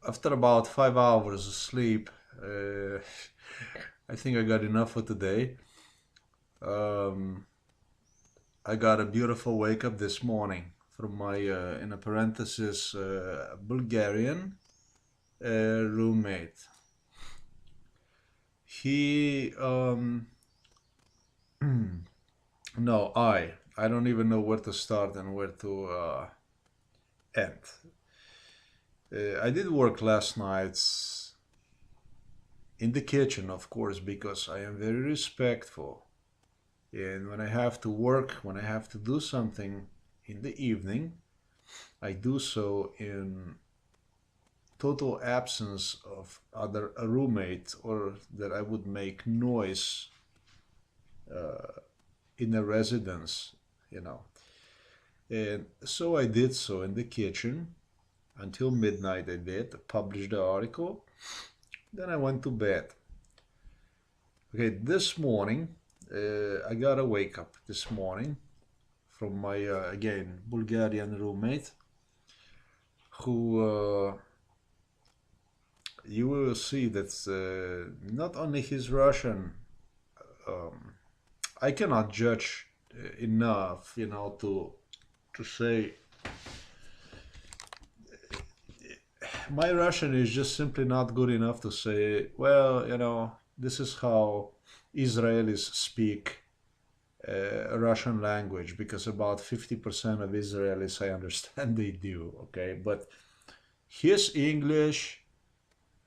After about 5 hours of sleep, uh, I think I got enough for today. Um, I got a beautiful wake up this morning from my, in a parenthesis, Bulgarian roommate. He, no, I don't even know where to start and where to end. I did work last night in the kitchen, of course, because I am very respectful. And when I have to work, when I have to do something in the evening, I do so in total absence of other a roommate or that I would make noise in a residence, you know. And so I did so in the kitchen until midnight. I did published the article. Then I went to bed. Okay, this morning I got a wake up this morning from my again Bulgarian roommate who you will see that not only his Russian, um, I cannot judge enough, to say my Russian is just simply not good enough to say, well, this is how Israelis speak Russian language, because about 50% of Israelis I understand they do, okay? But his English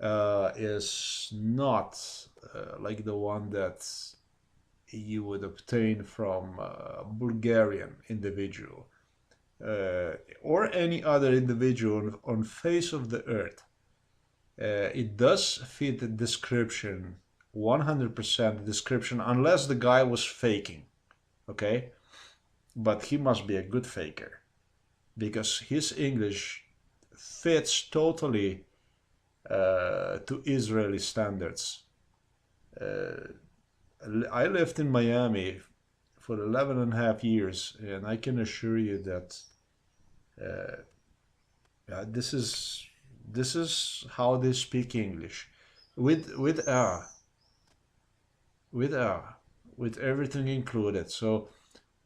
is not like the one that you would obtain from a Bulgarian individual or any other individual on face of the earth. It does fit the description, 100% description, unless the guy was faking, okay? But he must be a good faker because his English fits totally to Israeli standards. Uh, I lived in Miami for 11 and a half years, and I can assure you that uh, this is how they speak English, with with uh, with with everything included. So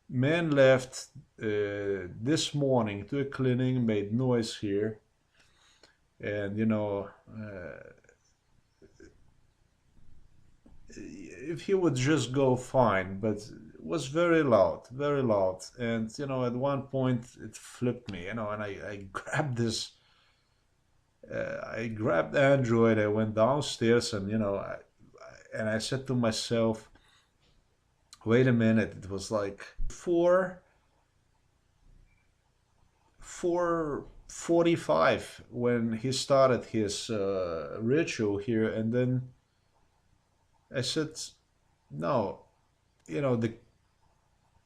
man left this morning to a clinic, made noise here, and if he would just go fine, but it was very loud, and at one point it flipped me, and I grabbed this. I grabbed Android. I went downstairs, and and I said to myself, "Wait a minute!" It was like 4:45 when he started his ritual here, and then I said, "No, the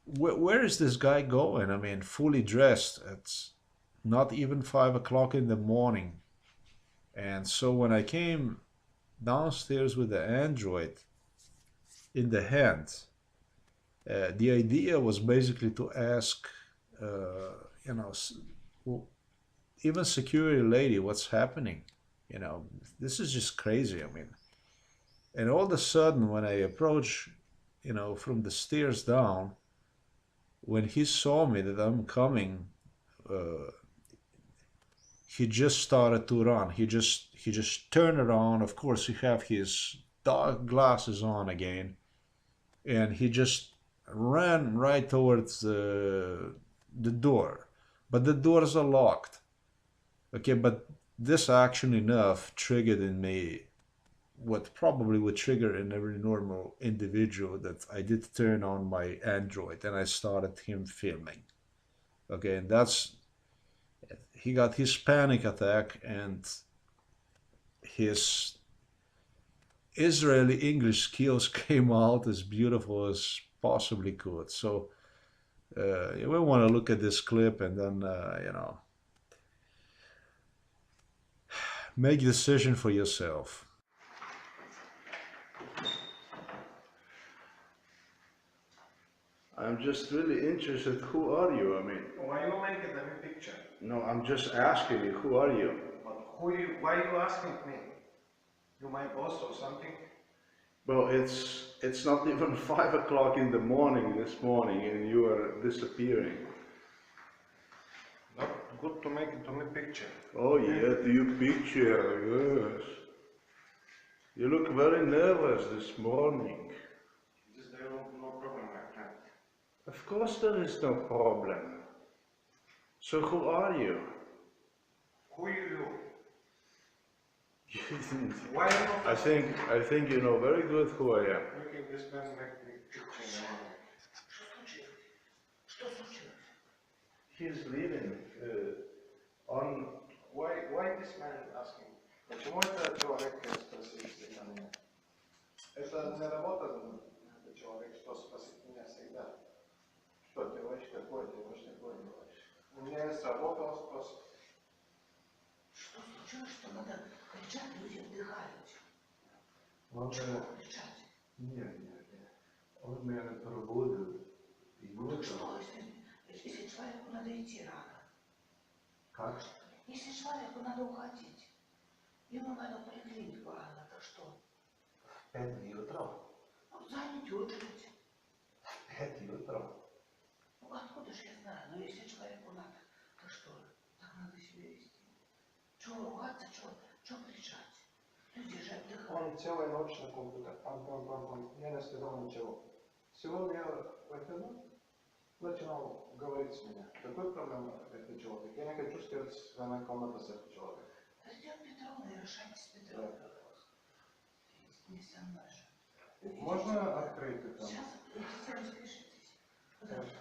where is this guy going? I mean, fully dressed. It's not even 5 o'clock in the morning." And so when I came downstairs with the Android in the hand, the idea was basically to ask, you know, well, even security lady, what's happening? This is just crazy. I mean, and all of a sudden, when I approach, from the stairs down, when he saw me that I'm coming, uh, he just started to run. He just turned around. Of course, he have his dark glasses on again, and he just ran right towards the door. But the doors are locked. Okay, but this action enough triggered in me what probably would trigger in every normal individual, that I did turn on my Android and I started him filming. Okay, and that's he got his panic attack, and his Israeli English skills came out as beautiful as possibly could. So you may want to look at this clip and then make a decision for yourself. I'm just really interested. Who are you? I mean, Why you make it every picture? no, I'm just asking you. Who are you? But Why are you asking me? You my boss or something? Well, it's not even 5 o'clock in the morning this morning, and you are disappearing. Not good to make it to me picture. Oh yeah, to your picture, yes. You look very nervous this morning. Is there no problem, my friend? Of course there is no problem. So who are you? Who you? Why not? I think you know very good who I am. Making this man make me picture. Что случилось? He's leaving on. Why this man asking? Почему этот человек спросил всегда меня? Это не работа, этот человек, что спросит меня всегда. Что делаешь, такое делаешь, такое делаешь. У меня есть работа, он спросит. Что случилось, что надо кричать, люди отдыхают? Он Чего кричать? нет. Он меня пробудил. Так что, если человеку надо идти рано? Как? Если человеку надо уходить, ему надо в поликлинику рано, так что? В 5 утра. Ну, занять очередь. 5 утра. Ну, откуда же я знаю? Но если человеку надо, так что? Так надо себя вести. Чего ругаться, чего кричать? Люди же отдыхают. Он целую ночь на компьютер. Пам. Я не сказал ничего. Сегодня я выходной начинал говорить с меня. Какой проблема этот человек? Я не хочу сказать, что она комната с этим человеком. Придет Петровна и решайте с Петровной вопрос. Не со мной же. Можно открыть это? Сейчас, идите, распишитесь. Подожди.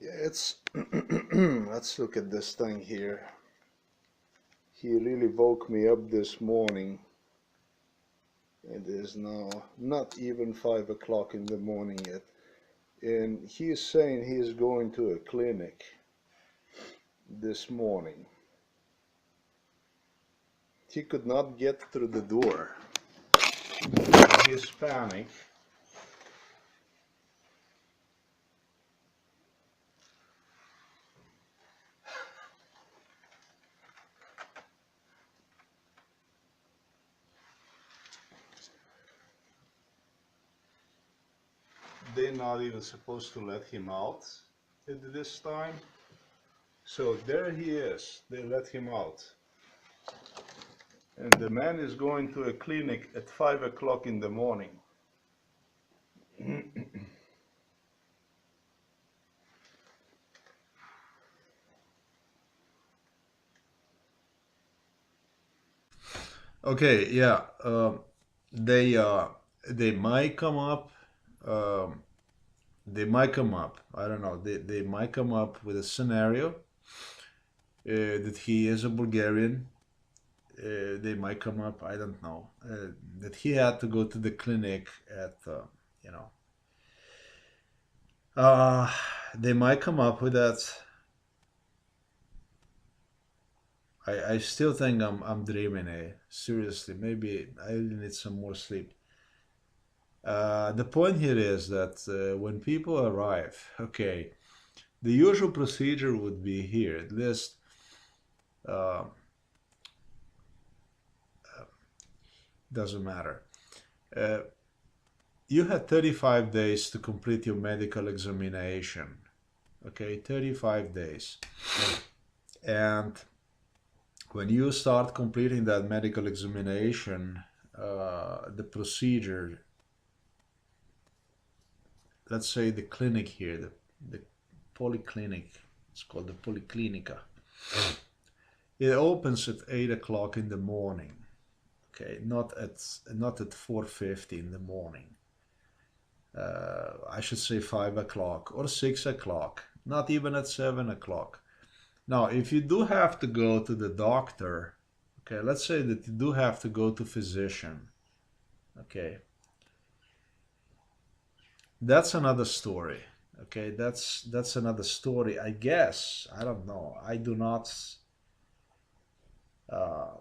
It's let's look at this thing here. He really woke me up this morning. It is now not even 5 o'clock in the morning yet, and he is saying he is going to a clinic this morning. He could not get through the door. He's panic. They're not even supposed to let him out at this time. So there he is. They let him out. And the man is going to a clinic at 5 o'clock in the morning. Okay, yeah. They might come up. Um, they might come up. I don't know. They might come up with a scenario that he is a Bulgarian. They might come up. I don't know that he had to go to the clinic at you know. They might come up with that. I still think I'm dreaming. Seriously, maybe I really need some more sleep. The point here is that when people arrive, okay, the usual procedure would be here. At least uh, doesn't matter. Uh, you had 35 days to complete your medical examination. Okay, 35 days. And when you start completing that medical examination, the procedure, let's say the clinic here, the polyclinic, it's called the polyclinica. It opens at 8 o'clock in the morning. Okay, not at 4:50 in the morning. I should say 5 o'clock or 6 o'clock, not even at 7 o'clock. Now, if you do have to go to the doctor, okay, let's say that you do have to go to physician, okay, That's another story. Okay, that's another story. I guess I don't know. I do not. Uh,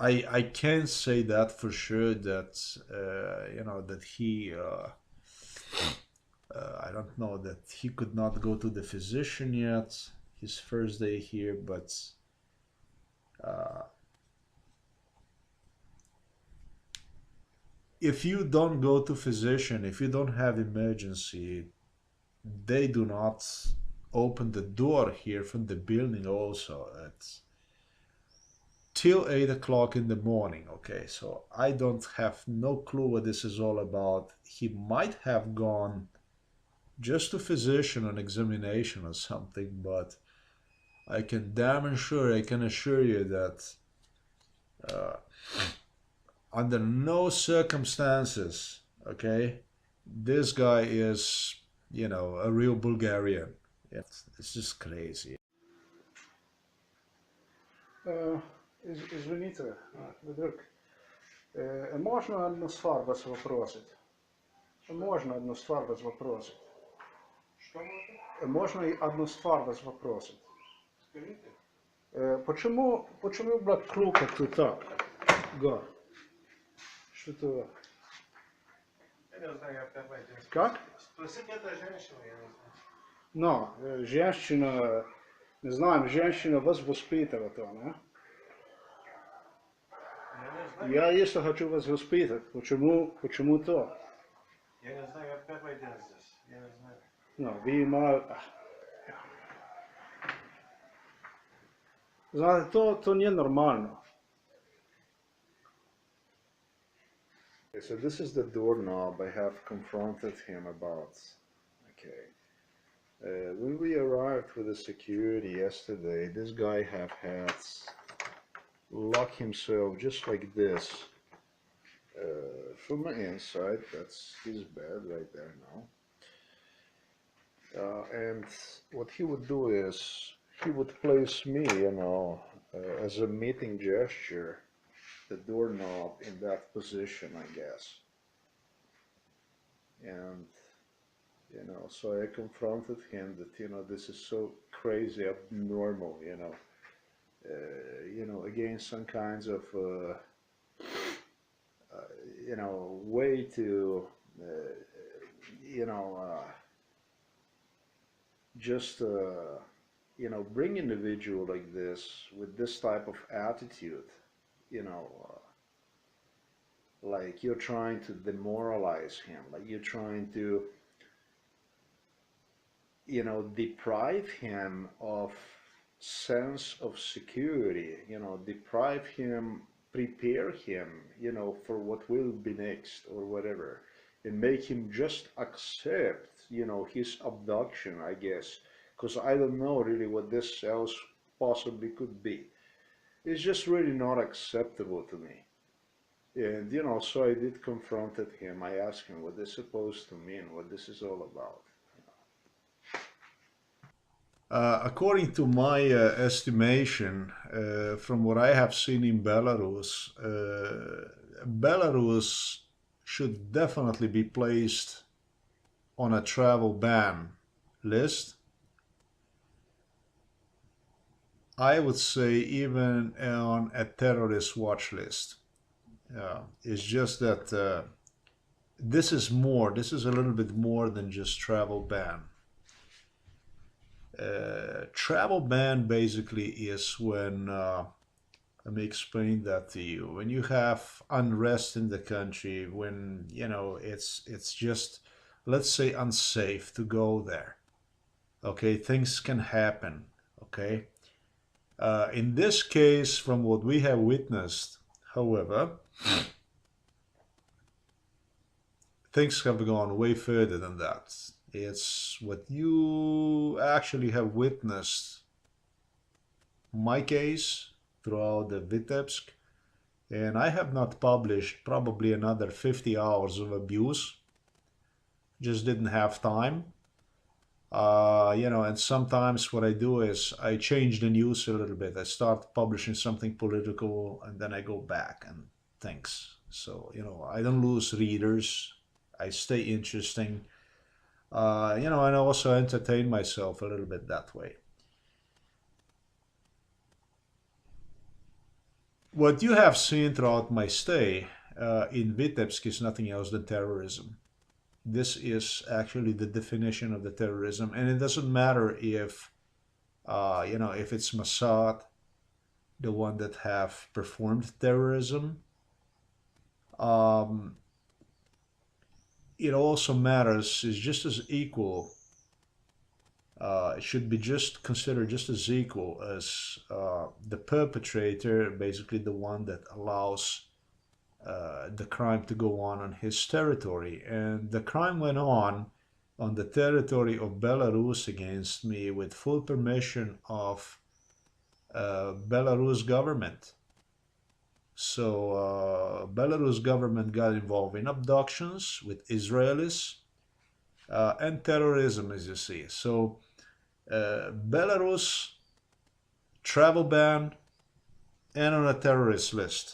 I can't say that for sure. That that he. I don't know that he could not go to the physician yet. His first day here, but uh, if you don't go to physician, if you don't have emergency, they do not open the door here from the building also. It's till 8 o'clock in the morning. Okay, so I don't have no clue what this is all about. He might have gone just to physician on examination or something, but I can assure you that uh, under no circumstances, okay, this guy is, a real Bulgarian. It's just crazy. Извините, друг. Можно одну ствар вас вопросить? Можно одну ствар вас вопросить? Что можно? Можно и одну ствар вас вопросить? Скажите. Почему брат клука ты так? Гор. Что-то... Я не знаю, я первый день. Как? Спросите это женщину, я не знаю. Но, женщина, не знаем, женщина вас воспитывает, она. Я если хочу вас воспитать, почему то? Я не знаю, я первый день здесь, я не знаю. Ну, вы мало... Знаете, то ненормально. Okay, so this is the doorknob I have confronted him about. Okay. When we arrived with the security yesterday, this guy have had lock himself just like this from the inside. That's his bed right there now. And what he would do is he would place me, as a meeting gesture, the doorknob in that position, I guess. And so I confronted him that this is so crazy abnormal, again, some kinds of way to just bring individual like this with this type of attitude, you know like you're trying to demoralize him, like you're trying to deprive him of sense of security, deprive him, prepare him, for what will be next or whatever, and make him just accept, his abduction, I guess, because I don't know really what this else possibly could be. It's just really not acceptable to me. And, so I did confronted him. I asked him what this is supposed to mean, what this is all about. According to my estimation, from what I have seen in Belarus, Belarus should definitely be placed on a travel ban list. I would say even on a terrorist watch list. It's just that this is a little bit more than just travel ban. Travel ban basically is when let me explain that to you. When you have unrest in the country, when it's just, let's say, unsafe to go there. Okay, things can happen. Okay, in this case, from what we have witnessed, however, things have gone way further than that. It's what you actually have witnessed, my case, throughout the Vitebsk, and I have not published probably another 50 hours of abuse. Just didn't have time. And sometimes what I do is I change the news a little bit. I start publishing something political and then I go back and things So, I don't lose readers. I stay interesting. And I also entertain myself a little bit that way. What you have seen throughout my stay in Vitebsk is nothing else than terrorism. This is actually the definition of the terrorism, and it doesn't matter if it's Mossad, the one that have performed terrorism. Um, it also matters is just as equal. It should be just considered just as equal as the perpetrator, basically the one that allows the crime to go on his territory. And the crime went on the territory of Belarus against me with full permission of Belarus government. So Belarus government got involved in abductions with Israelis and terrorism, as you see. So Belarus travel ban and on a terrorist list.